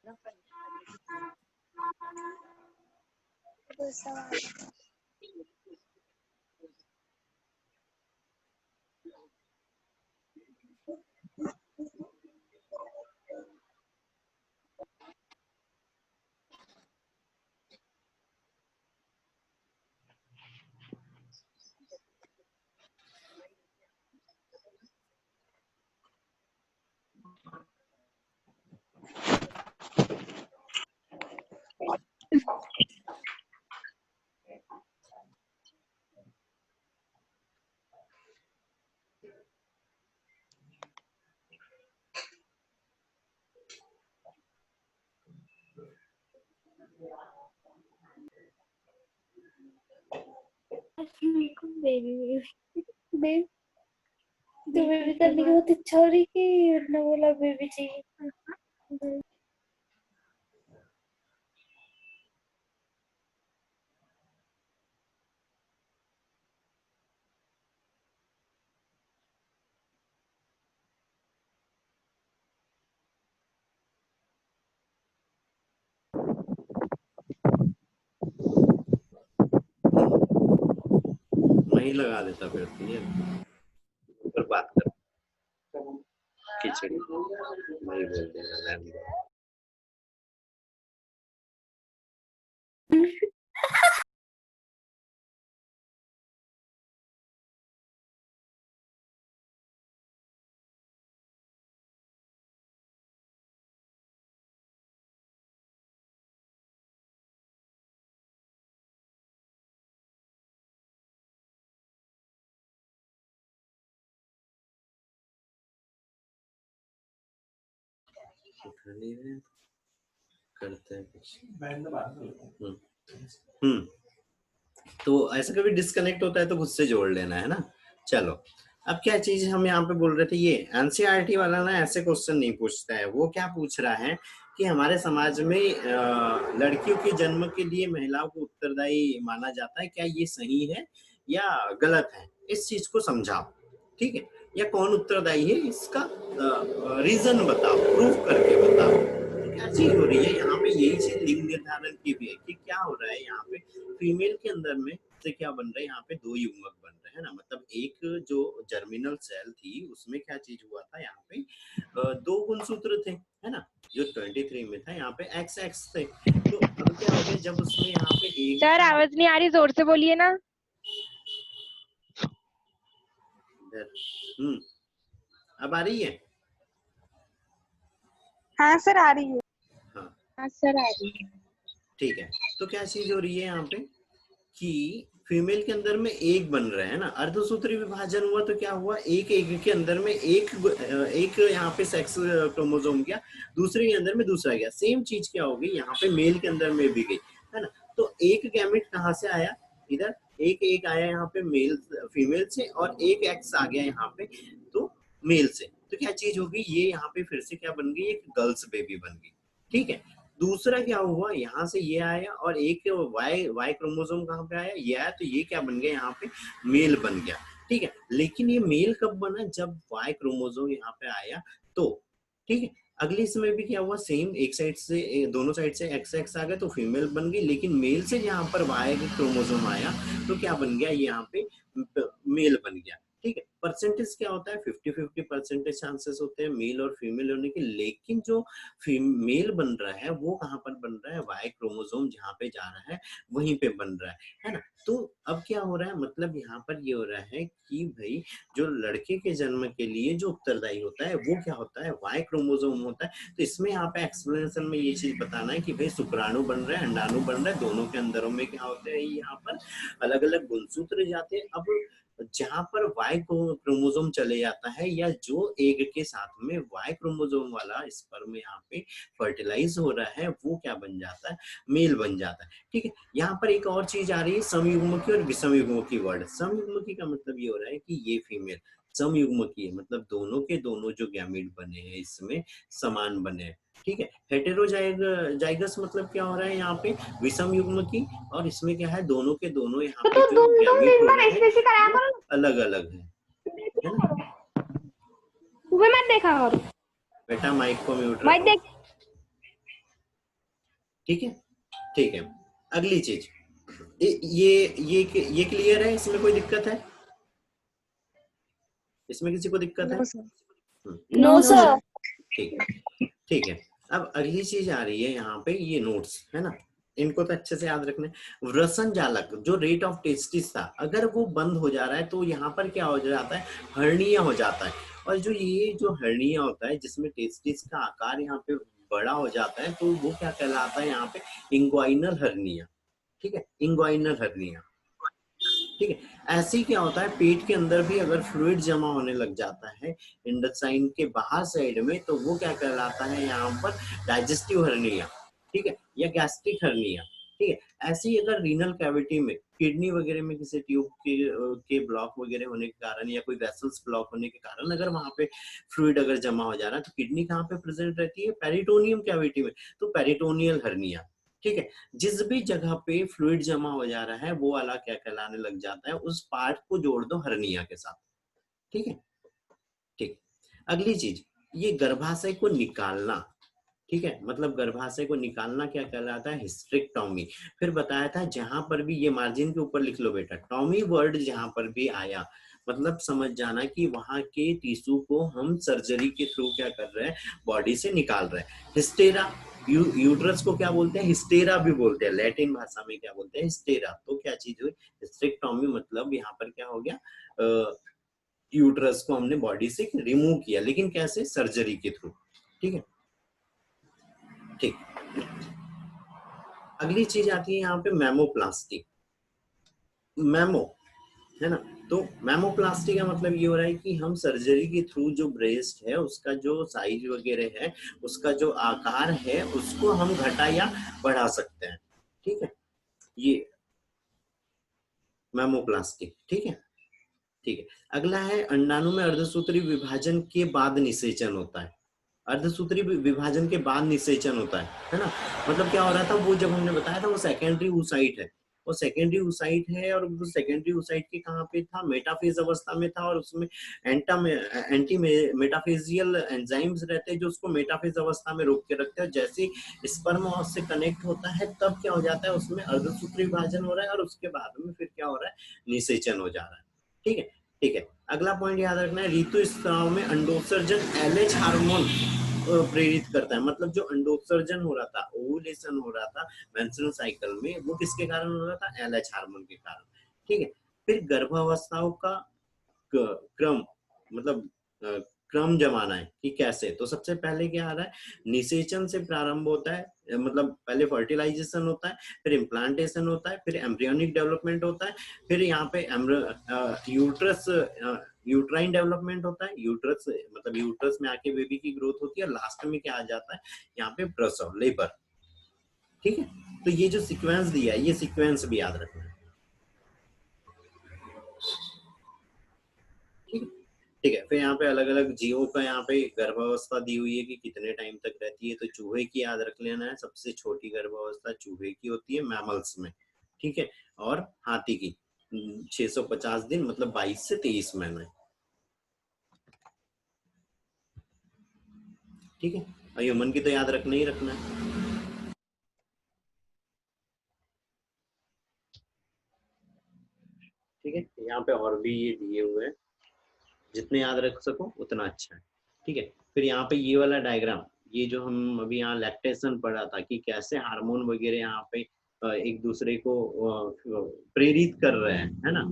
तो बेबी करने की बहुत इच्छा हो रही कि उसने बोला बेबी चाहिए। वही लगा देता फिर फिर बात कर खिचड़ी वही बोल देगा। करते हैं कुछ। तो ऐसा कभी डिस्कनेक्ट होता है तो खुद से जोड़ लेना है ना। चलो अब क्या चीज हम यहाँ पे बोल रहे थे, ये एनसीईआरटी वाला ना ऐसे क्वेश्चन नहीं पूछता है। वो क्या पूछ रहा है कि हमारे समाज में लड़कियों के जन्म के लिए महिलाओं को उत्तरदायी माना जाता है, क्या ये सही है या गलत है, इस चीज को समझाओ। ठीक है, या कौन उत्तरदायी है इसका रीजन बताओ, प्रूफ करके बताओ। क्या चीज हो रही है यहाँ पे, यही चीज लिंग निर्धारण की भी है कि क्या हो रहा है यहाँ पे फीमेल के अंदर में से क्या बन रहा है, यहाँ पे दो युग्मक बन रहे हैं ना। मतलब एक जो जर्मिनल सेल थी उसमें क्या चीज हुआ था, यहाँ पे दो गुणसूत्र थे है ना, जो 23 में था, यहाँ पे एक्स एक्स थे। तो अब क्या हो गया जब उसमें यहाँ पे एक सर आवाज नहीं आ रही, जोर से बोलिए ना। अब आ रही है? हाँ सर आ रही है। हाँ सर आ रही है। ठीक है, तो क्या चीज हो रही है यहाँ पे कि फीमेल के अंदर में एक बन रहा है ना, अर्धसूत्री विभाजन हुआ तो क्या हुआ, एक एग के अंदर में एक यहाँ पे सेक्स क्रोमोसोम गया, दूसरे के अंदर में दूसरा गया। सेम चीज क्या हो गई यहाँ पे मेल के अंदर में भी गई है ना। तो एक गैमेट कहाँ से आया, इधर एक आया यहाँ पे मेल फीमेल से, और एक एक्स आ गया यहाँ पे तो मेल से। तो क्या चीज होगी, ये यहाँ पे फिर से क्या बन गई, एक गर्ल्स बेबी बन गई। ठीक है, दूसरा क्या हुआ, यहाँ से ये आया और एक वाई क्रोमोसोम कहाँ पे आया, ये आया, तो ये क्या बन गया यहाँ पे मेल बन गया। ठीक है, लेकिन ये मेल कब बना, जब वाई क्रोमोसोम यहाँ पे आया तो। ठीक है, अगले समय भी क्या हुआ, सेम एक साइड से दोनों साइड से एक्स एक्स आ गया तो फीमेल बन गई, लेकिन मेल से यहाँ पर वाई क्रोमोसोम आया तो क्या बन गया, ये यहाँ पे मेल बन गया। ठीक है, परसेंटेज क्या होता है, 50-50 परसेंटेज चांसेस होते हैं मेल और फीमेल होने के, लेकिन जो फीमेल बन रहा है वो कहाँ पर बन रहा है, वाई क्रोमोसोम जहाँ पे जा रहा है वहीं पे बन रहा है ना। तो अब क्या हो रहा है, मतलब यहाँ पर ये हो रहा है कि भाई जो लड़के के जन्म के लिए जो उत्तरदायी होता है वो क्या होता है, वाई क्रोमोसोम होता है। तो इसमें यहाँ पे एक्सप्लेनेशन में ये चीज बताना है कि भाई शुक्राणु बन रहा है, अंडाणु बन रहा है, दोनों के अंदरों में क्या होते हैं, यहाँ पर अलग अलग गुणसूत्र जाते हैं। अब जहां पर वाई क्रोमोसोम चले जाता है, या जो एग के साथ में वाई क्रोमोसोम वाला स्पर्म यहाँ पे फर्टिलाइज हो रहा है वो क्या बन जाता है, मेल बन जाता है। ठीक है, यहाँ पर एक और चीज आ रही है समयुग्मकी और विषमयुग्मकी वर्ड। समयुग्मकी का मतलब ये हो रहा है कि ये फीमेल, समयुग्मकी है मतलब दोनों के दोनों जो गैमेट बने हैं इसमें समान बने हैं। ठीक है, हेटेरोजाइगस मतलब क्या हो रहा है यहाँ पे, विषम युग्म की, और इसमें क्या है, दोनों के दोनों यहाँ पे जो गैमेट हो रहे हैं अलग अलग है ना। मैं देखा और बेटा माइक को म्यूट माइक रखो। देख ठीक है, ठीक है। अगली चीज, ये क्लियर है? इसमें कोई दिक्कत है? इसमें किसी को दिक्कत है? No sir. No no sir. Sir. ठीक है, ठीक है। अब अगली चीज आ रही है यहाँ पे, ये नोट्स है ना, इनको तो अच्छे से याद रखना है। वृषण जालक जो रेट ऑफ टेस्टिस था, अगर वो बंद हो जा रहा है तो यहाँ पर क्या हो जाता है, हर्निया हो जाता है। और जो ये जो हर्निया होता है जिसमें टेस्टिस का आकार यहाँ पे बड़ा हो जाता है, तो वो क्या कहलाता है यहाँ पे, इंग्वाइनल हर्निया। ठीक है, इंग्वाइनल हर्निया। ठीक है, ऐसे ही क्या होता है, पेट के अंदर भी अगर फ्लूइड जमा होने लग जाता है इंटेस्टाइन के बाहर साइड में, तो वो क्या कहलाता है यहाँ पर, डाइजेस्टिव हर्निया। ठीक है, या गैस्ट्रिक हर्निया। ठीक है, ऐसे ही अगर रीनल कैविटी में, किडनी वगैरह में किसी ट्यूब के ब्लॉक वगैरह होने के कारण, या कोई वेसल्स ब्लॉक होने के कारण अगर वहां पे फ्लूइड अगर जमा हो जा रहा है, तो किडनी कहाँ पे प्रेजेंट रहती है, पेरिटोनियम कैविटी में, तो पेरिटोनियल हर्निया। ठीक है, जिस भी जगह पे फ्लूइड जमा हो जा रहा है वो वाला क्या कहलाने लग जाता है, उस पार्ट को जोड़ दो हर्निया के साथ। ठीक है, ठीक। अगली चीज, ये गर्भाशय को निकालना। ठीक है, मतलब गर्भाशय को निकालना क्या कहलाता है, हिस्टेरेक्टोमी। फिर बताया था जहां पर भी, ये मार्जिन के ऊपर लिख लो बेटा, टॉमी वर्ड जहां पर भी आया, मतलब समझ जाना कि वहां के टिश्यू को हम सर्जरी के थ्रू क्या कर रहे हैं, बॉडी से निकाल रहे हैं। हिस्टेरा, यूट्रस को क्या बोलते हैं, हिस्टेरा भी बोलते हैं, लैटिन भाषा में क्या बोलते हैं, हिस्टेरा। तो क्या चीज हुई, हिस्टेरेक्टोमी, मतलब यहाँ पर क्या हो गया, यूट्रस को हमने बॉडी से रिमूव किया, लेकिन कैसे, सर्जरी के थ्रू। ठीक है, ठीक। अगली चीज आती है यहाँ पे मैमोप्लास्टी। मैमो है ना, तो मैमोप्लास्टी का मतलब ये हो रहा है कि हम सर्जरी के थ्रू जो ब्रेस्ट है उसका जो साइज वगैरह है, उसका जो आकार है, उसको हम घटा या बढ़ा सकते हैं। ठीक है, ये मैमोप्लास्टी। ठीक है, ठीक है। अगला है, अंडाणु में अर्धसूत्री विभाजन के बाद निषेचन होता है। अर्धसूत्री विभाजन के बाद निषेचन होता है ना। मतलब क्या हो रहा था, वो जब हमने बताया था वो सेकेंडरी oocyte है, वो सेकेंडरी oocyte है, और वो सेकेंडरी oocyte के कहाँ पे था, मेटाफेज अवस्था में था, और उसमें एंटी मेटाफेजियल एंजाइम्स रहते हैं जो उसको मेटाफेज अवस्था में रोक के रखते हैं। जैसे स्पर्म से कनेक्ट होता है तब क्या हो जाता है, उसमें अर्धसूत्री विभाजन हो रहा है, और उसके बाद में फिर क्या हो रहा है, निषेचन हो जा रहा है। ठीक है, ठीक है। अगला पॉइंट याद रखना है, ऋतुस्राव में अंडोत्सर्जन LH हार्मोन प्रेरित करता है। मतलब जो अंडोत्सर्जन हो रहा था, ओवुलेशन हो रहा था मेंस्ट्रुअल साइकिल में, वो किसके कारण हो रहा था, LH हार्मोन के कारण। ठीक है, फिर गर्भावस्थाओं का क्रम, मतलब क्रम जमाना है कि कैसे। तो सबसे पहले क्या आ रहा है, निषेचन से प्रारंभ होता है, मतलब पहले फर्टिलाइजेशन होता है, फिर इम्प्लांटेशन होता है, फिर एम्ब्रियोनिक डेवलपमेंट होता है, फिर यहाँ पे यूट्रस यूट्राइन डेवलपमेंट होता है, यूट्रस मतलब यूट्रस में आके बेबी की ग्रोथ होती है, और लास्ट में क्या आ जाता है, यहाँ पे प्रसव, लेबर। ठीक है, तो ये जो सीक्वेंस दिया है, ये सीक्वेंस भी याद रखना है। ठीक है, ठीक है। फिर यहाँ पे अलग अलग जीवों का यहाँ पे गर्भावस्था दी हुई है कि कितने टाइम तक रहती है। तो चूहे की याद रख लेना है, सबसे छोटी गर्भावस्था चूहे की होती है मैमल्स में। ठीक है, और हाथी की 650 दिन, मतलब 22 से 23 महीने। ठीक है, और ह्यूमन की तो याद रखना ही रखना है। ठीक है, यहाँ पे और भी ये दिए हुए हैं, जितने याद रख सको उतना अच्छा है। ठीक है, फिर यहाँ पे ये वाला डायग्राम, ये जो हम अभी यहाँ लैक्टेशन पढ़ा था कि कैसे हार्मोन वगैरह यहाँ पे एक दूसरे को प्रेरित कर रहे हैं, है ना।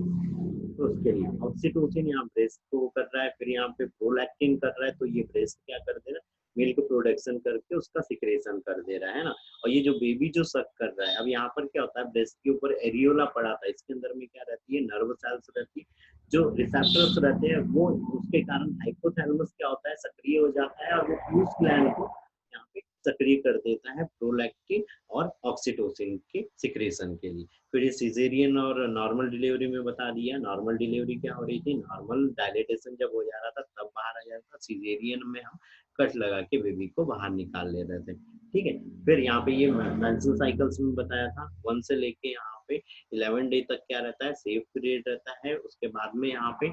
तो उसके लिए ऑक्सीटोसिन यहाँ ब्रेस्ट को कर रहा है, फिर यहाँ पे प्रोलैक्टिन कर रहा है, तो ये ब्रेस्ट क्या कर दे रहा है, मिल्क प्रोडक्शन करके उसका सिक्रेशन कर दे रहा है ना। और ये जो बेबी जो सक कर रहा है, अब यहाँ पर क्या होता है, ब्रेस्ट के ऊपर एरियोला पड़ा था, इसके अंदर में क्या रहती है, नर्व सेल्स रहती है, जो रिसेप्टर्स रहते हैं, वो उसके कारण हाइपोथैलेमस क्या होता है, सक्रिय हो जाता है, और वो फ्यूज ग्लैंड को यहाँ पे सक्रिय कर देता है प्रोलैक्टिन और ऑक्सीटोसिन के सिक्रेशन के लिए। फिर ये सिजेरियन और नॉर्मल डिलीवरी में बता दिया। नॉर्मल डिलीवरी क्या हो रही थी, नॉर्मल डायलेटेशन जब हो जा रहा था तब बाहर आ जाता था, सिजेरियन में हम कट लगा के बेबी को बाहर निकाल ले रहे थे। ठीक है, फिर यहाँ पे ये मेंस्ट्रुअल साइकिल्स में बताया था, 1 से लेके यहाँ पे 11 डे तक क्या रहता है, सेफ पीरियड रहता है। उसके बाद में यहाँ पे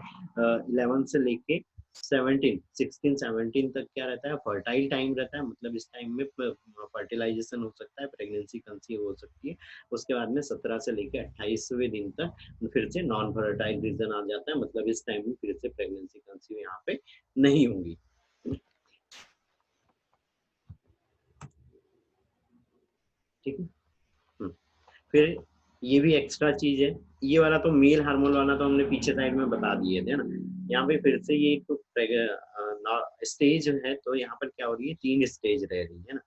11 से लेके 16 17 तक क्या रहता है, फर्टाइल टाइम रहता है, मतलब इस टाइम में फर्टिलाइजेशन हो सकता है, प्रेगनेंसी कंसीव हो सकती है। उसके बाद में 17 से लेकर 28वें दिन तक फिर से नॉन फर्टाइल रीजन आ जाता है, मतलब इस टाइम में फिर से प्रेगनेंसी कंसीव यहाँ पे नहीं होगी। ठीक है। फिर ये भी एक्स्ट्रा चीज है, ये वाला तो मेल हार्मोन वाला तो हमने पीछे साइड में बता दिए थे ना। यहाँ पे फिर से ये तो स्टेज है, तो यहाँ पर क्या हो रही है, 3 स्टेज रह रही है ना।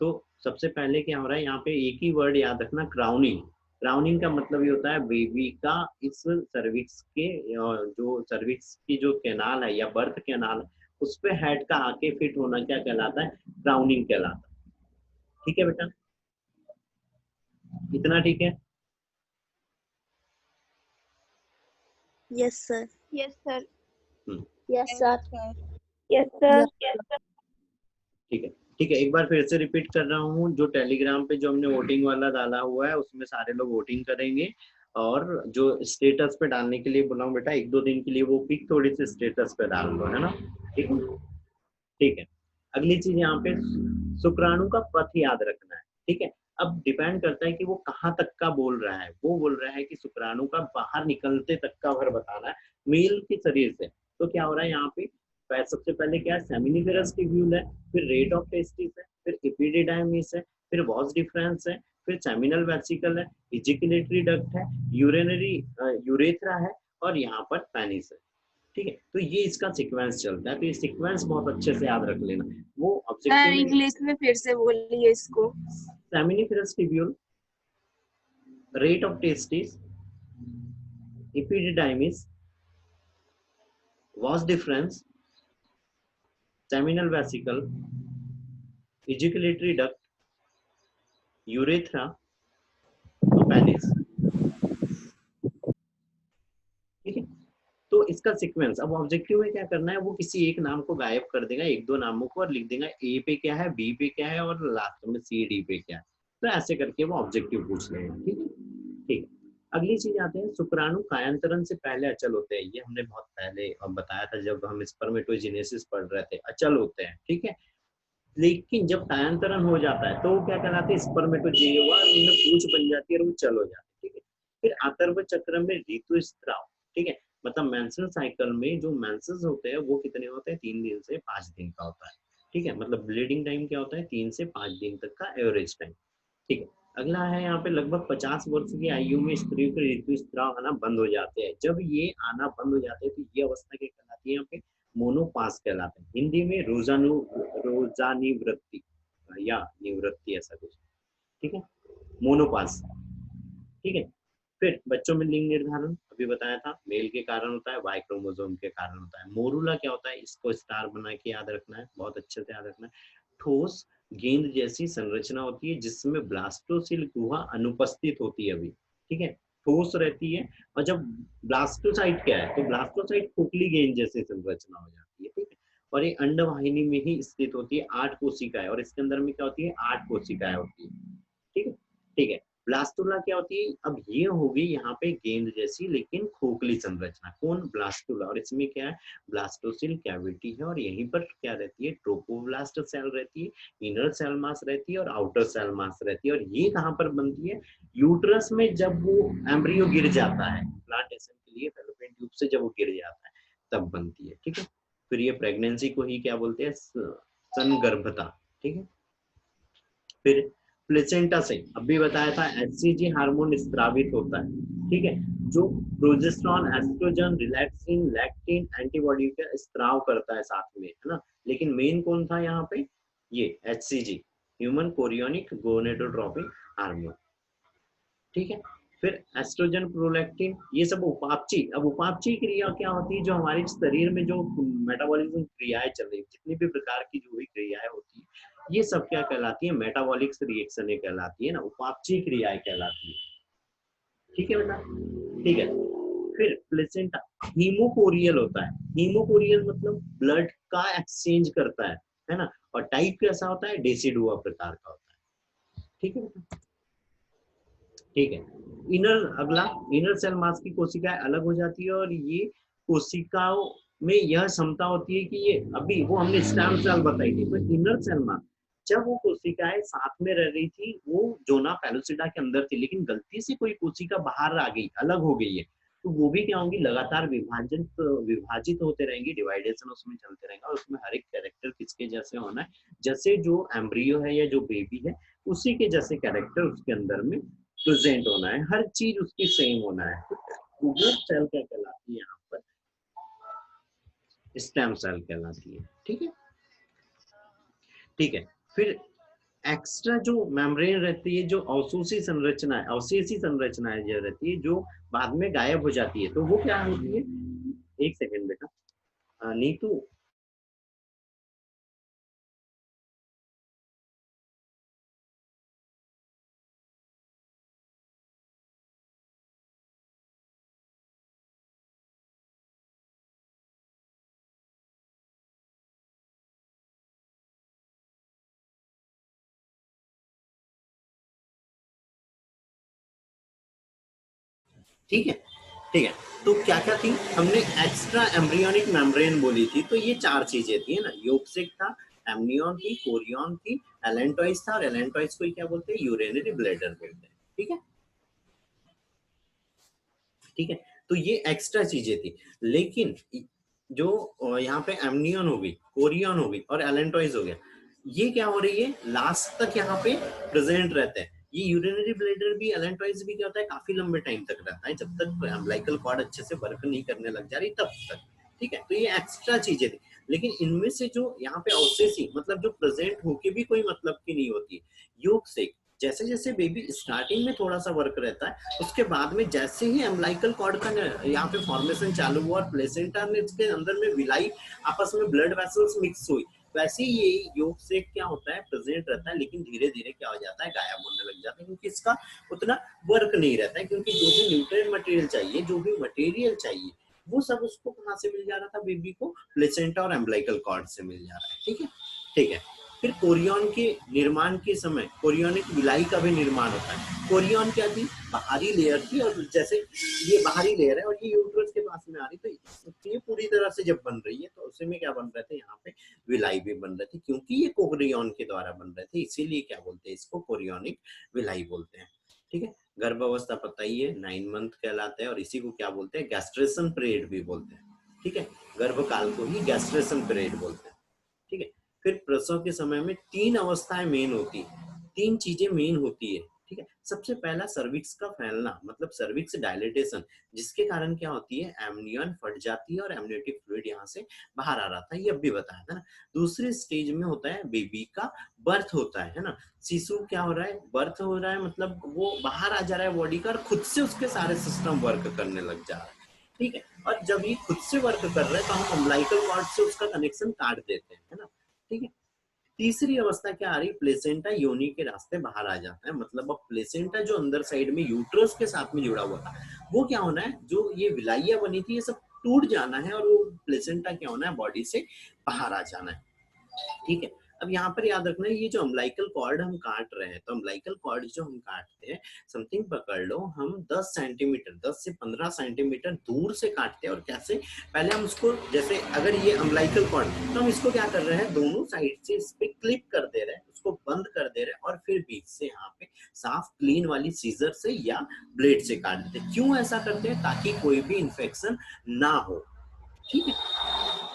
तो सबसे पहले क्या हो रहा है, यहाँ पे एक ही वर्ड याद रखना, क्राउनिंग। क्राउनिंग का मतलब ये होता है बेबी का इस सर्विक्स के जो सर्विक्स की जो कैनाल है या बर्थ कैनाल है, उस पे हेड का आके फिट होना क्या कहलाता है, क्राउनिंग कहलाता है। ठीक है बेटा, इतना ठीक है। Yes sir. Yes sir. Yes sir. Yes sir. ठीक है, ठीक है, एक बार फिर से रिपीट कर रहा हूँ, जो टेलीग्राम पे जो हमने वोटिंग वाला डाला हुआ है उसमें सारे लोग वोटिंग करेंगे, और जो स्टेटस पे डालने के लिए बोला हूँ बेटा, 1-2 दिन के लिए वो पिक थोड़ी सी स्टेटस पे डाल दो, है ना। ठीक है, ठीक है। अगली चीज यहाँ पे शुक्राणु का पथ याद रखना है। ठीक है, अब डिपेंड करता है कि वो कहाँ तक का बोल रहा है। वो बोल रहा है कि शुक्राणु का बाहर निकलते तक का भर बताना है मेल के शरीर से। तो क्या हो रहा है यहाँ पे, सबसे पहले क्या है, सेमिनिफेरस ट्यूब्यूल है, फिर रेट ऑफ टेस्टिस है, फिर एपिडिडाइमिस है, फिर वॉस डिफरेंस है, फिर सेमिनल वेसिकल है, इजिकुलेटरी डक्ट है, यूरिनरी यूरेथ्रा है, और यहाँ पर पेनिस है। ठीक है, तो ये इसका सीक्वेंस चलता है, तो ये सीक्वेंस बहुत अच्छे से याद रख लेना। वो सर ऑब्जेक्टिव इंग्लिश में फिर से बोलिए इसको। Seminiferous tubule, rete of testis, epididymis, vas deferens, seminal vesicle, ejaculatory duct, urethra, penis. ठीक है, तो इसका सीक्वेंस, अब ऑब्जेक्टिव में क्या करना है, वो किसी एक नाम को गायब कर देगा, 1-2 नामों को, और लिख देगा ए पे क्या है, बी पे क्या है, और लास्ट में सी डी पे क्या है। तो ऐसे करके वो ऑब्जेक्टिव पूछ लेगा। ठीक है, ठीक है। अगली चीज आते हैं, शुक्राणु कायांतरण से पहले अचल होते हैं। ये हमने बहुत पहले बताया था जब हम स्पर्मेटोजेनेसिस पढ़ रहे थे, अचल होते हैं। ठीक है, लेकिन जब कायांतरण हो जाता है तो वो क्या कहलाते हैं, स्पर्मेटोजेवा, उनमें पूंछ बन जाती है और वो चल हो जाती है। ठीक है, फिर आतर्व चक्र में ऋतुस्राव। ठीक है, मतलब मेंस्ट्रुअल साइकिल में जो मेंसेस होते हैं वो कितने होते हैं, 3 दिन से 5 दिन का होता है। ठीक है, मतलब ब्लीडिंग टाइम क्या होता है, 3 से 5 दिन तक का एवरेज टाइम। ठीक है, अगला है यहाँ पे लगभग 50 वर्ष की आयु में स्त्रियों के ऋतुस्राव आना बंद हो जाते हैं। जब ये आना बंद हो जाते हैं तो ये अवस्था क्या कहलाती है, यहाँ पे मोनोपास कहलाते हैं। हिंदी में रोजा निवृत्ति या निवृत्ति, ऐसा कुछ। ठीक है, मोनोपास। ठीक है, फिर बच्चों में लिंग निर्धारण अभी बताया था, मेल के कारण होता है, वाई क्रोमोसोम के कारण होता है। मोरूला क्या होता है, इसको स्टार बना के याद रखना है, बहुत अच्छे से याद रखना है। ठोस गेंद जैसी संरचना होती है जिसमें ब्लास्टोसिल गुहा अनुपस्थित होती है अभी। ठीक है, ठोस रहती है, और जब ब्लास्टोसाइट क्या है, तो ब्लास्टोसाइट खोखली गेंद जैसी संरचना हो जाती है। ठीक है, और ये अंडवाहिनी में ही स्थित होती है, 8 कोशिकाएं, और इसके अंदर में क्या होती है, 8 कोशिकाएं होती है। ठीक है, ठीक है। ब्लास्टुला क्या होती है, अब ये होगी यहाँ पे गेंद जैसी लेकिन खोखली संरचना, कौन, ब्लास्टुला, और इसमें क्या है, ब्लास्टोसिल कैविटी है, और यहीं पर क्या रहती है, ट्रोपोब्लास्ट सेल रहती है, इनर सेल मास रहती है, और आउटर सेल मास रहती है। और ये कहाँ पर बनती है, यूट्रस में, जब वो एम्ब्रियो गिर जाता है प्लांटेशन के लिए, फैलोपियन ट्यूब से जब वो गिर जाता है तब बनती है। ठीक है, फिर ये प्रेगनेंसी को ही क्या बोलते हैं, संगर्भता। ठीक है, फिर प्लेसेंटा से अभी बताया था, एचसीजी हार्मोन स्त्रावित होता है। ठीक है, जो progesterone, oestrogen, relaxin, lactin antibody का स्त्राव करता है साथ में, है ना। लेकिन मेन कौन था यहाँ पे, ये HCG, human chorionic gonadotropic hormone. ठीक है, फिर एस्ट्रोजन, प्रोलैक्टिन, ये सब उपापची। अब उपापची क्रिया क्या होती है, जो हमारे शरीर में जो मेटाबॉलिज्म क्रियाएं चल रही है, जितनी भी प्रकार की जो भी क्रियाएं होती है, ये सब क्या कहलाती है, मेटाबॉलिक रिएक्शन कहलाती है ना, उपापची क्रियाएं कहलाती है। ठीक है बेटा, ठीक है। फिर प्लेसेंटा हीमोकोरियल होता है। हीमोकोरियल मतलब ब्लड का एक्सचेंज करता है ना, और टाइप कैसा होता है, डेसिडुआ प्रकार का होता है। ठीक है बेटा, ठीक है। इनर, अगला इनर सेल मास की कोशिकाएं अलग हो जाती है, और ये कोशिकाओं में यह क्षमता होती है कि ये अभी वो हमने स्टेम सेल बताई थी, तो इनर सेल में जब वो कोशिकाएं साथ में रह रही थी, वो जोना पेलुसिडा के अंदर थी, लेकिन गलती से कोई कोशिका बाहर आ गई, अलग हो गई है, तो वो भी क्या होंगी, लगातार विभाजित होते रहेंगे, डिवाइडेशन उसमें चलते रहेगा, और उसमें हर एक कैरेक्टर किसके जैसे होना है, जैसे जो एम्ब्रियो है या जो बेबी है उसी के जैसे कैरेक्टर उसके अंदर में प्रेजेंट होना है, हर चीज उसकी सेम होना है। तो वो सेल क्या कहलाती है यहाँ पर, स्टेम सेल कहलाती है। ठीक है, ठीक है। फिर एक्स्ट्रा जो मेम्ब्रेन रहती है, जो अवशेषी संरचना जो रहती है, जो बाद में गायब हो जाती है, तो वो क्या होती है, एक सेकेंड बेटा, नीतू, ठीक है, ठीक है। तो क्या क्या थी, हमने एक्स्ट्रा एम्ब्रियोनिक मेम्ब्रेन बोली थी, तो ये चार चीजें थी ना, योगसेक था, एमनियन थी, कोरियन थी, एलेंटॉइस था, और एलेंटॉइस को क्या बोलते हैं, यूरिनरी ब्लैडर बोलते हैं। ठीक है, ठीक है। तो ये एक्स्ट्रा चीजें थी, लेकिन जो यहाँ पे एमनियन हो गई, कोरियन हो गई और एलेंटॉइस हो गया, ये क्या हो रही है, लास्ट तक यहाँ पे प्रेजेंट रहते हैं। ये यूरिनरी ब्लैडर भी, एलेंटॉइस भी क्या होता है, काफी लंबे टाइम तक रहता है, जब तक अम्बिलिकल कॉर्ड अच्छे से वर्क नहीं करने लग जा रही तब तक। ठीक है, तो ये एक्स्ट्रा चीजें थी, लेकिन इनमें से जो यहाँ पे अवशेषी मतलब जो प्रेजेंट होके भी कोई मतलब की नहीं होती, योग से जैसे जैसे बेबी स्टार्टिंग में थोड़ा सा वर्क रहता है, उसके बाद में जैसे ही अम्बिलिकल कॉर्ड का यहाँ पे फॉर्मेशन चालू हुआ और प्लेसेंटा में इसके अंदर में विलाई आपस में ब्लड वेसल्स मिक्स हुई, वैसे ही ये योग से क्या होता है, प्रेजेंट रहता है, लेकिन धीरे धीरे क्या हो जाता है, गायब होने लग जाता है, क्योंकि इसका उतना वर्क नहीं रहता है, क्योंकि जो भी न्यूट्रिएंट मटेरियल चाहिए, जो भी मटेरियल चाहिए, वो सब उसको कहाँ से मिल जा रहा था, बेबी को प्लेसेंटा और अम्बिलिकल कॉर्ड से मिल जा रहा है। ठीक है, ठीक है। फिर कोरियन के निर्माण के समय कोरियनिक विलाई का भी निर्माण होता है। कोरियन क्या थी, बाहरी लेयर थी, और जैसे ये बाहरी लेयर है और ये यूट्रस के पास में आ रही, तो ये पूरी तरह से जब बन रही है तो उसी में क्या बन रहे थे, यहाँ पे विलाई भी बन रहे थे, क्योंकि ये कोरियन के द्वारा बन रहे थे, इसीलिए क्या बोलते हैं इसको, कोरियनिक विलाई बोलते हैं। ठीक है, गर्भ अवस्था पता ही है, 9 मंथ कहलाता है, और इसी को क्या बोलते हैं, गैस्ट्रेशन पीरियड भी बोलते हैं। ठीक है, गर्भ काल को ही गैस्ट्रेशन पीरियड बोलते हैं। ठीक है, फिर प्रसव के समय में 3 अवस्थाएं मेन होती है, 3 चीजें मेन होती है। ठीक है, सबसे पहला सर्विक्स का फैलना, मतलब सर्विक्स डायलेटेशन, जिसके कारण क्या होती है, एमनियन फट जाती है और एमनियोटिक फ्लूइड यहाँ से बाहर आ रहा था, ये अब भी बताया था ना। दूसरे स्टेज में होता है बेबी का बर्थ होता है ना, शिशु क्या हो रहा है, बर्थ हो रहा है, मतलब वो बाहर आ जा रहा है बॉडी का, और खुद से उसके सारे सिस्टम वर्क करने लग जा रहा है। ठीक है, और जब ये खुद से वर्क कर रहा है तो हम अम्बिलिकल कॉर्ड से उसका कनेक्शन काट देते हैं, है ना। ठीक है, तीसरी अवस्था क्या आ रही, प्लेसेंटा योनि के रास्ते बाहर आ जाता है, मतलब अब प्लेसेंटा जो अंदर साइड में यूट्रस के साथ में जुड़ा हुआ था, वो क्या होना है, जो ये विलाइया बनी थी, ये सब टूट जाना है, और वो प्लेसेंटा क्या होना है, बॉडी से बाहर आ जाना है। ठीक है, अब यहाँ पर याद रखना है, ये जो अम्बिलिकल कॉर्ड हम काट रहे हैं, तो अम्बिलिकल कॉर्ड जो हम काटते हैं, समथिंग पकड़ लो, हम 10 सेंटीमीटर 10 से 15 सेंटीमीटर दूर से काटते हैं। और कैसे, पहले हम उसको, जैसे अगर ये अम्बिलिकल कॉर्ड, तो हम इसको क्या कर रहे हैं, दोनों साइड से इस पे क्लिप कर दे रहे हैं, उसको बंद कर दे रहे हैं, और फिर बीच से यहाँ पे साफ क्लीन वाली सीजर से या ब्लेड से काट देते हैं। क्यों ऐसा करते हैं, ताकि कोई भी इंफेक्शन ना हो। ठीक है,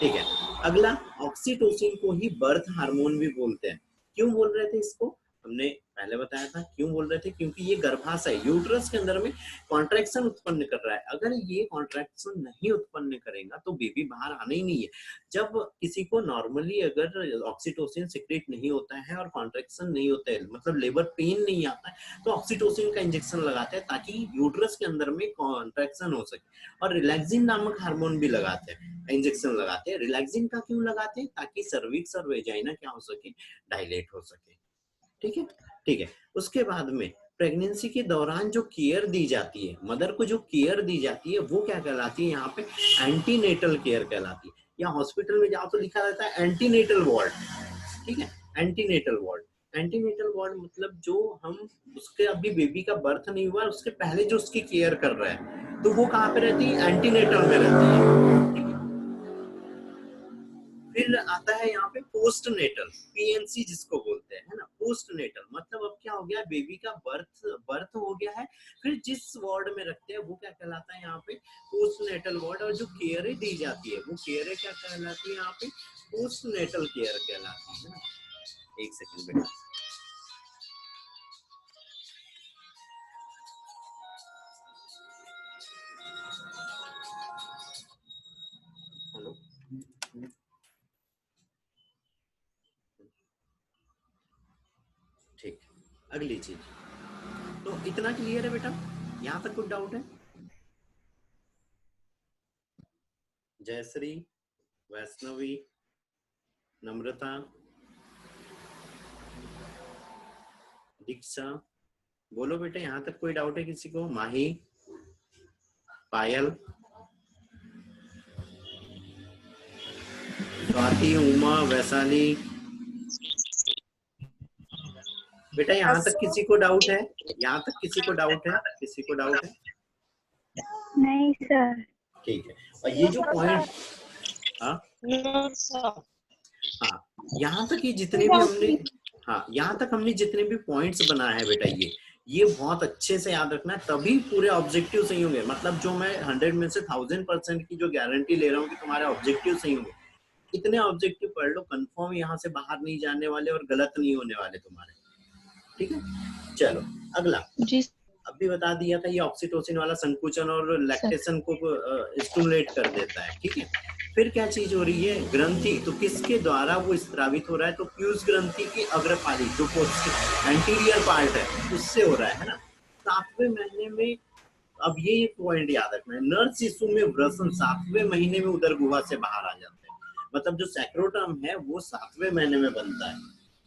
ठीक है। अगला, ऑक्सीटोसिन को ही बर्थ हार्मोन भी बोलते हैं। क्यों बोल रहे थे इसको, हमने पहले बताया था क्यों बोल रहे थे, क्योंकि ये गर्भाशय यूट्रस के अंदर में कॉन्ट्रैक्शन उत्पन्न कर रहा है। अगर ये कॉन्ट्रैक्शन नहीं उत्पन्न करेगा तो बेबी बाहर आना ही नहीं है। जब किसी को नॉर्मली अगर ऑक्सीटोसिन सिक्रेट नहीं होता है और कॉन्ट्रैक्शन नहीं होता है, मतलब लेबर पेन नहीं आता है, तो ऑक्सीटोसिन का इंजेक्शन लगाते हैं ताकि यूट्रस के अंदर में कॉन्ट्रैक्शन हो सके। और रिलैक्सिन नामक हार्मोन भी लगाते हैं, इंजेक्शन लगाते हैं। रिलैक्सिन का क्यों लगाते हैं, ताकि सर्विक्स और वेजाइना क्या हो सके, डायलेट हो सके। ठीक है, ठीक है। उसके बाद में प्रेगनेंसी के दौरान जो केयर दी जाती है, मदर को जो केयर दी जाती है, वो क्या कहलाती है, यहाँ पे एंटीनेटल केयर कहलाती है। या हॉस्पिटल में जाओ तो लिखा रहता है एंटीनेटल वार्ड। ठीक है, एंटीनेटल वार्ड, एंटीनेटल वार्ड मतलब जो हम उसके अभी बेबी का बर्थ नहीं हुआ, उसके पहले जो उसकी केयर कर रहा है, तो वो कहाँ पे रहती है, एंटीनेटल में रहती है। ठीक है, फिर आता है यहाँ पे पोस्ट नेटल, पीएनसी जिसको बोलते हैं, है ना। पोस्ट नेटल मतलब अब क्या हो गया, बेबी का बर्थ हो गया है, फिर जिस वार्ड में रखते हैं वो क्या कहलाता है यहाँ पे, पोस्ट नेटल वार्ड। और जो केयर दी जाती है वो केयर क्या कहलाती है यहाँ पे, पोस्ट नेटल केयर कहलाती है ना। एक सेकंड बेटा, हेलो। ठीक, अगली चीज, तो इतना क्लियर है बेटा, यहाँ तक कुछ डाउट है? जयश्री, वैष्णवी, नम्रता, दीक्षा, बोलो बेटा, यहाँ तक कोई डाउट है किसी को? माही, पायल, स्वाति, उमा, वैशाली, बेटा यहाँ तक किसी को डाउट है? यहाँ तक किसी को डाउट है? किसी को डाउट है? नहीं सर। ठीक है। और ये जो पॉइंट, हाँ हाँ, यहाँ तक ये जितने भी हमने, हाँ यहाँ तक हमने जितने भी पॉइंट्स बनाए हैं बेटा, ये बहुत अच्छे से याद रखना है, तभी पूरे ऑब्जेक्टिव सही होंगे। मतलब जो मैं 100 में से 1000% की जो गारंटी ले रहा हूँ कि तुम्हारे ऑब्जेक्टिव सही होंगे, इतने ऑब्जेक्टिव पढ़ लो, कंफर्म यहाँ से बाहर नहीं जाने वाले और गलत नहीं होने वाले तुम्हारे। ठीक है, चलो अगला जी अभी बता दिया था, ये ऑक्सीटोसिन वाला संकुचन और लैक्टेशन को स्टिमुलेट कर देता है। ठीक है, फिर क्या चीज हो रही है, ग्रंथि, तो किसके द्वारा वो स्त्रावित हो रहा है, तो पीयूष ग्रंथि की अग्रपाली जो एंटीरियर पार्ट है उससे हो रहा है ना। 7वें महीने में, अब ये पॉइंट याद रखना है, नर शिशु में वृषण 7वें महीने में उदर गुहा से बाहर आ जाते हैं। मतलब जो सैक्रोटम है वो 7वें महीने में बनता है।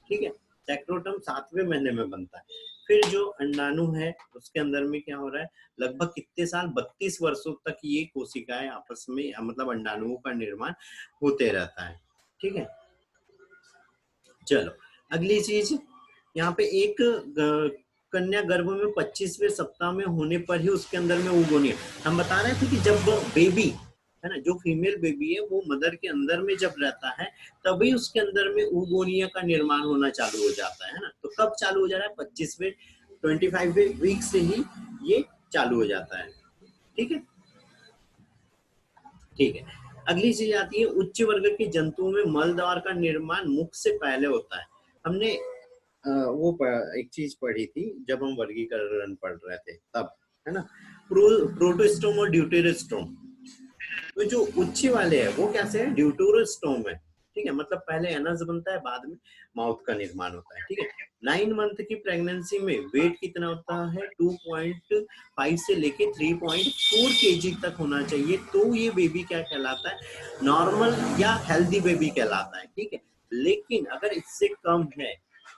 ठीक है, सैक्रोटम 7वें महीने में बनता है। फिर जो अंडाणु है उसके अंदर में क्या हो रहा है, लगभग कितने साल, 32 वर्षों तक ये कोशिकाएं आपस में, मतलब अंडाणुओं का निर्माण होते रहता है। ठीक है, चलो अगली चीज, यहाँ पे एक कन्या गर्भ में 25वें सप्ताह में होने पर ही उसके अंदर में ओगोनिया, हम बता रहे थे कि जब बेबी है ना, जो फीमेल बेबी है वो मदर के अंदर में जब रहता है तभी उसके अंदर में ओगोनिया का निर्माण होना चालू हो जाता है ना। तो कब चालू हो जा रहा है, 25वें 25वें वीक से ही ये चालू हो जाता है। ठीक है, ठीक है, अगली चीज आती है, उच्च वर्ग के जंतुओं में मल द्वार का निर्माण मुख से पहले होता है। हमने एक चीज पढ़ी थी जब हम वर्गीकरण पढ़ रहे थे तब, है ना, प्रोटोस्टोम और ड्यूटेरोस्टोम। तो जो उच्च वाले हैं वो कैसे है, ड्यूटेरोस्टोम है। ठीक है, मतलब पहले एनस बनता है, बाद में माउथ का निर्माण होता है। ठीक है, 9 मंथ की प्रेगनेंसी में वेट कितना होता है, 2.5 से लेके 3.4 केजी तक होना चाहिए, तो ये बेबी क्या कहलाता है, नॉर्मल या हेल्दी बेबी कहलाता है। ठीक है, लेकिन अगर इससे कम है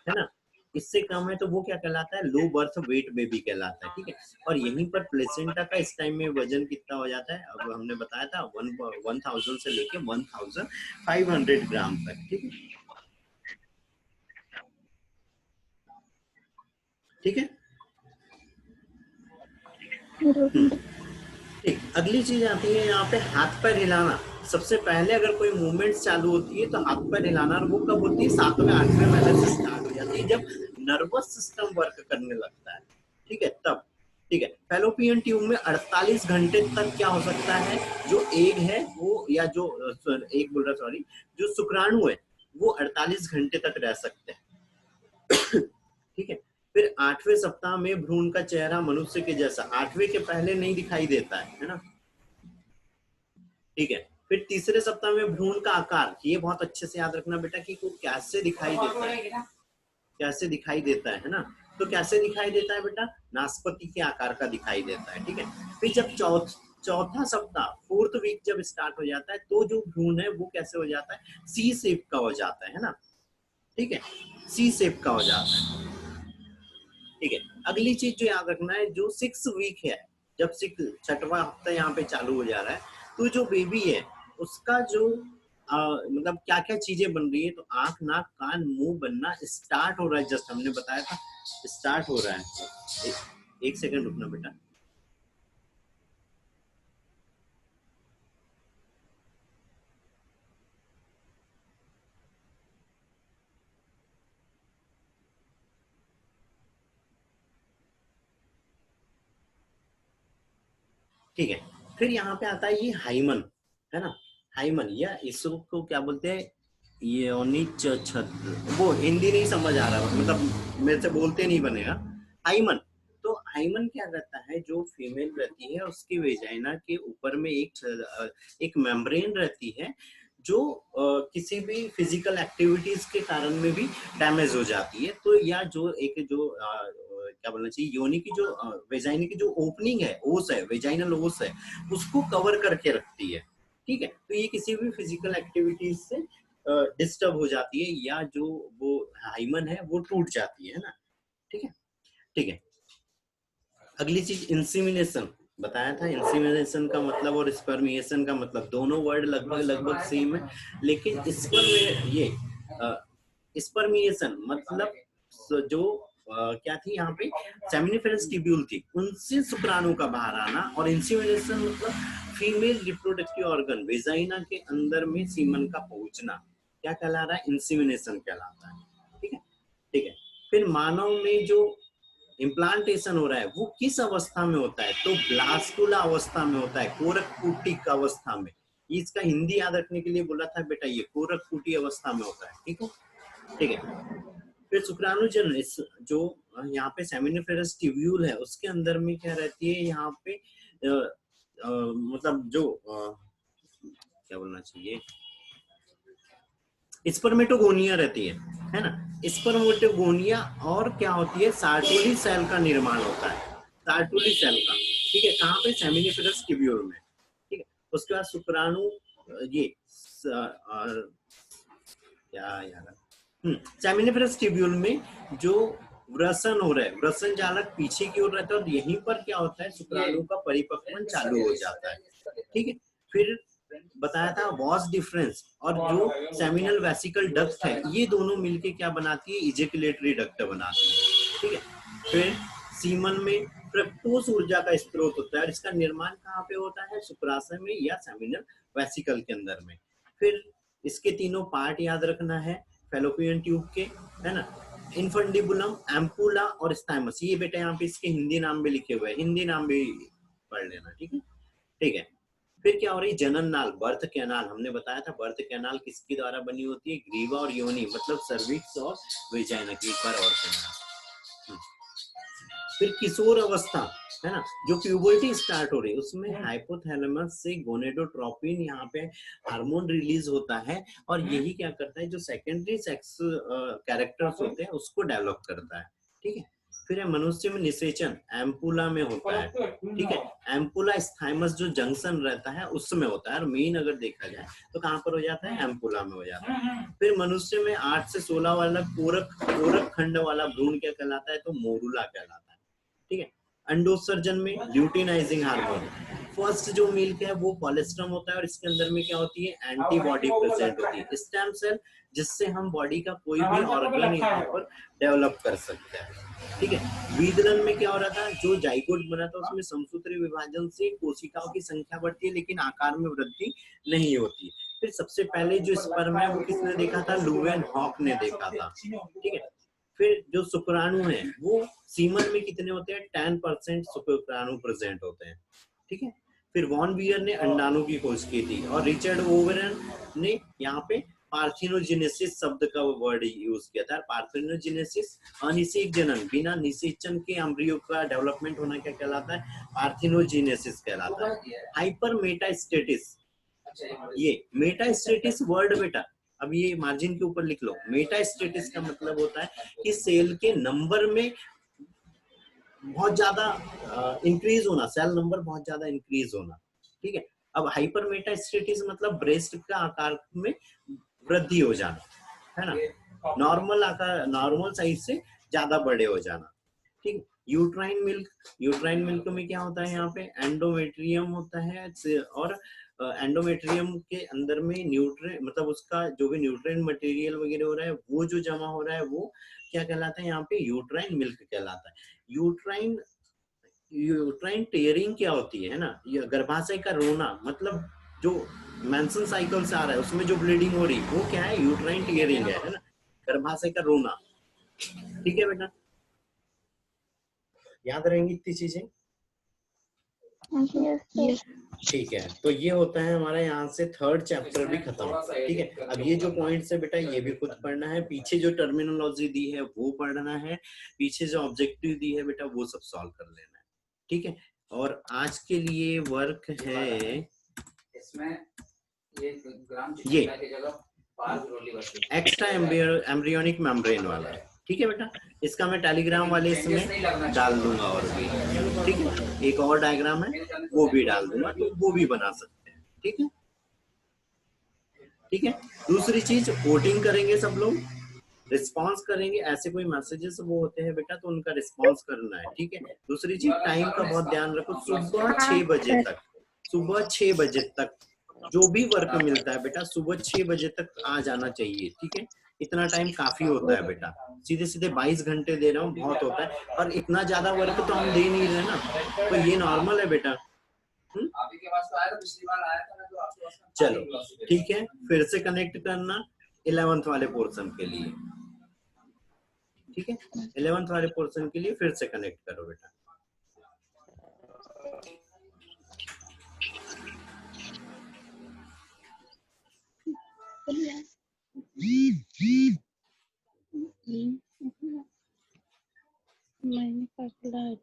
ना, इससे कम है तो वो क्या कहलाता है, लो बर्थ वेट बेबी कहलाता है। ठीक है, और यहीं पर प्लेसेंटा का इस टाइम में वजन कितना हो जाता है, अब हमने बताया था 1000 से लेके 1500 ग्राम तक। ठीक है, ठीक है, ठीक। अगली चीज आती है यहाँ पे हाथ पैर हिलाना। सबसे पहले अगर कोई मूवमेंट चालू होती है तो हाथ पैर हिलाना, और वो कब होती है, 7वें 8वें महीने से स्टार्ट हो जाती है, जब नर्वस सिस्टम वर्क करने लगता है। ठीक है, तब। ठीक है, फैलोपियन ट्यूब में 48 घंटे तक क्या हो सकता है, जो एग है वो, या जो एग बोल रहा, सॉरी, जो शुक्राणु है वो 48 घंटे तक रह सकते हैं। ठीक है, फिर 8वें सप्ताह में भ्रूण का चेहरा मनुष्य के जैसा, 8वें के पहले नहीं दिखाई देता है ना। ठीक है, फिर तीसरे सप्ताह में भ्रूण का आकार, ये बहुत अच्छे से याद रखना बेटा कि वो कैसे दिखाई देता है, कैसे दिखाई देता है ना। तो कैसे दिखाई देता है बेटा, नाशपाती के आकार का दिखाई देता है। ठीक है, फिर जब चौथा सप्ताह, 4th वीक जब स्टार्ट हो जाता है, तो जो भ्रूण है वो कैसे हो जाता है, सी शेप का हो जाता है ना। ठीक है, सी शेप का हो जाता है। ठीक है, अगली चीज जो याद रखना है, जो 6 वीक है, जब 6वां हफ्ता यहाँ पे चालू हो जा रहा है, तो जो बेबी है उसका जो मतलब क्या क्या चीजें बन रही है, तो आंख, नाक, कान, मुंह बनना स्टार्ट हो रहा है। जस्ट हमने बताया था स्टार्ट हो रहा है। एक सेकंड रुकना बेटा। ठीक है। फिर यहाँ पे आता है ये हाइमन, है ना, हाइमन, या इसको क्या बोलते हैं, ये अनिच छत्र, वो हिंदी नहीं समझ आ रहा, मतलब मेरे से बोलते नहीं बनेगा। हाइमन, तो हाइमन क्या रहता है, जो फीमेल रहती है उसकी वेजाइना के ऊपर में एक मेम्ब्रेन रहती है, जो किसी भी फिजिकल एक्टिविटीज के कारण में भी डैमेज हो जाती है, तो या जो एक जो क्या बोलना चाहिए, योनि की जो वेजाइना की जो ओपनिंग है, ओस है, वेजाइनल ओस है, उसको कवर करके रखती है। ठीक है, तो ये किसी भी फिजिकल एक्टिविटीज से डिस्टर्ब हो जाती है, या जो वो हाइमन है वो टूट जाती है ना। ठीक है, ठीक है। अगली चीज इंसीमिनेशन बताया था। इंसीमिनेशन का मतलब और स्पर्मिएशन का मतलब दोनों वर्ड लगभग लगभग सेम है, लेकिन ये स्पर्मिएशन मतलब जो क्या थी यहाँ पे, सेमिनिफेरस ट्यूब्यूल थी, उनसे शुक्राणु का बाहर आना, और इंसीमिनेशन मतलब फीमेल रिप्रोडक्टिव ऑर्गन वेजाइना के अंदर में सीमन का पहुंचना, क्या कहला रहा है, इंसीमिनेशन कहलाता है। ठीक है, ठीक है। फिर मानव में जो इम्प्लांटेशन हो रहा है वो किस अवस्था में होता है, तो ब्लास्टुला अवस्था में होता है, कोरक कुटिक अवस्था में। ये इसका हिंदी याद रखने के लिए बोला था बेटा, ये कोरक कुटी अवस्था में होता है। ठीक है, ठीक है। फिर शुक्राणुजन जो यहाँ पे सेमिनिफेरस ट्यूब्यूल है उसके अंदर में क्या रहती है, यहाँ पे मतलब जो क्या बोलना चाहिए, स्पर्मेटोगोनिया रहती है ना, स्पर्मेटोगोनिया, और क्या होती है, सार्टोली सेल का निर्माण होता है, सार्टोली सेल का। ठीक है, कहाँ पे, सेमिनिफेरस ट्यूब्यूल में। ठीक है, उसके बाद शुक्राणु ये क्या यार, सेमिनिफेरस ट्यूब्यूल में जो व्रसन हो रहा है, व्रसन जालक पीछे की ओर रहता है, और यहीं पर क्या होता है, शुक्राणु का परिपक्वन चालू हो जाता है। ठीक है, फिर बताया था वॉस डिफरेंस और जो सेमिनल वेसिकल डक्ट है, ये दोनों मिलके क्या बनाती है, इजेकुलेटरी डक्ट बनाती है। ठीक है, फिर सीमन में फ्रक्टोज ऊर्जा का स्रोत होता है, और इसका निर्माण कहाँ पे होता है, शुक्राशय में या सेमिनल वेसिकल के अंदर में। फिर इसके तीनों पार्ट याद रखना है फेलोपियन ट्यूब के, है ना, इनफंडिबुलम, एम्पुला और स्टाइमस। ये बेटा यहाँ पे इसके हिंदी नाम भी लिखे हुए हैं, हिंदी नाम भी पढ़ लेना। ठीक है, ठीक है। फिर क्या हो रही, जनन नाल, बर्थ कैनाल, हमने बताया था बर्थ कैनाल किसके द्वारा बनी होती है, ग्रीवा और योनि, मतलब सर्विक्स और वेजाइना की। एक बार और कैनाल। फिर किशोर अवस्था, है ना, जो प्यूबर्टी स्टार्ट हो रही है, उसमें हाइपोथैलेमस से गोनेडोट्रोपिन यहाँ पे हार्मोन रिलीज होता है, और यही क्या करता है, जो सेकेंडरी सेक्स कैरेक्टर्स होते हैं उसको डेवलप करता है। ठीक है, फिर है मनुष्य में निषेचन, एम्पुला में होता है। ठीक है, एम्पुला स्थाइमस जो जंक्शन रहता है उसमें होता है, और मेन अगर देखा जाए तो कहाँ पर हो जाता है, एम्पुला में हो जाता है। फिर मनुष्य में 8 से 16 वाला कोरक खंड वाला भ्रूण क्या कहलाता है, तो मोरुला कहलाता है। ठीक है, अंडोत्सर्जन में ल्यूटिनाइजिंग हार्मोन, फर्स्ट जो मिल्क है वो कोलेस्ट्रम होता है, और इसके अंदर में क्या होती है, एंटीबॉडी प्रेजेंट होती है, स्टेम सेल, जिससे हम बॉडी का कोई भी ऑर्गन यहाँ पर डेवलप कर सकते हैं। ठीक है, वीदलन में क्या हो रहा था, जो जाइगोट बना था उसमें समसूत्री विभाजन से कोशिकाओं की संख्या बढ़ती है, लेकिन आकार में वृद्धि नहीं होती। फिर सबसे पहले जो स्पर्म है वो किसने देखा था, लुवेन हॉक ने देखा था। ठीक है, फिर जो शुक्राणु है वो सीमन में कितने होते हैं, 10% शुक्राणु प्रेजेंट होते हैं। ठीक है, फिर वॉन बियर ने अंडाणु की खोज की थी, और रिचर्ड ओवरन ने यहाँ पे पार्थिनोजेनेसिस शब्द का वर्ड यूज किया था। पार्थिनोजेनेसिस अनिषेक जनन, बिना निषेचन के एम्ब्रियो का डेवलपमेंट होना क्या कहलाता है, पार्थिनोजेनेसिस कहलाता है। हाइपर मेटास्टेटिस, ये मेटास्टेटिस वर्ड बेटा अब ये मार्जिन के ऊपर लिख लो, मेटास्टेटिस का मतलब होता है कि सेल के नंबर में बहुत ज्यादा इंक्रीज होना, सेल नंबर बहुत ज्यादा इंक्रीज होना। ठीक है, अब हाइपर मेटास्टेटिस मतलब ब्रेस्ट का आकार में वृद्धि हो जाना, है ना, नॉर्मल आकार, नॉर्मल साइज से ज्यादा बड़े हो जाना। ठीक, यूट्राइन मिल्क, यूट्राइन मिल्क में क्या होता है, यहाँ पे एंडोमेट्रियम होता है, और एंडोमेट्रियम के अंदर में न्यूट्रिएंट, मतलब उसका जो भी न्यूट्रिएंट मटेरियल वगैरह हो रहा है वो जो जमा हो रहा है वो क्या कहलाता है, यहाँ पे यूट्राइन मिल्क कहलाता है। यूट्राइन, यूट्राइन टेयरिंग क्या होती है ना, ये गर्भाशय का रोना, मतलब जो मेंस्ट्रुअल साइकिल से आ रहा है उसमें जो ब्लीडिंग हो रही है वो क्या है, यूट्राइन टेयरिंग है ना, गर्भाशय का रोना। ठीक है बेटा, याद रहेंगी इतनी चीजें। यस ठीक है, तो ये होता है हमारा यहाँ से थर्ड चैप्टर भी खत्म। ठीक है, अब ये जो पॉइंट्स है बेटा ये भी खुद पढ़ना है, पीछे जो टर्मिनोलॉजी दी है वो पढ़ना है, पीछे जो ऑब्जेक्टिव दी है बेटा वो सब सॉल्व कर लेना है। ठीक है, और आज के लिए वर्क है इसमें ये एक्स्ट्रा एम्ब्रियोनिक मेम्ब्रेन वाला। ठीक है बेटा, इसका मैं टेलीग्राम वाले इसमें डाल दूंगा और भी। ठीक है, एक और डायग्राम है वो भी डाल दूंगा, तो वो भी बना सकते हैं। ठीक है, ठीक है। दूसरी चीज वोटिंग करेंगे सब लोग, रिस्पॉन्स करेंगे, ऐसे कोई मैसेजेस वो होते हैं बेटा तो उनका रिस्पॉन्स करना है। ठीक है, दूसरी चीज टाइम का बहुत ध्यान रखो, सुबह 6 बजे तक, सुबह 6 बजे तक जो भी वर्क मिलता है बेटा सुबह 6 बजे तक आ जाना चाहिए। ठीक है, इतना टाइम काफी होता है बेटा, सीधे सीधे 22 घंटे दे रहा हूँ बहुत होता है, पर इतना ज्यादा वर्क तो हम दे नहीं रहे ना, तो ये नॉर्मल है बेटा। आपके के पास तो आया था, पिछली बार आया था ना, तो आपके पास चलो ठीक है, फिर से कनेक्ट करना 11th वाले पोर्शन के लिए। ठीक है, 11th वाले पोर्शन के लिए फिर से कनेक्ट करो बेटा। मैंने पकड़ा है।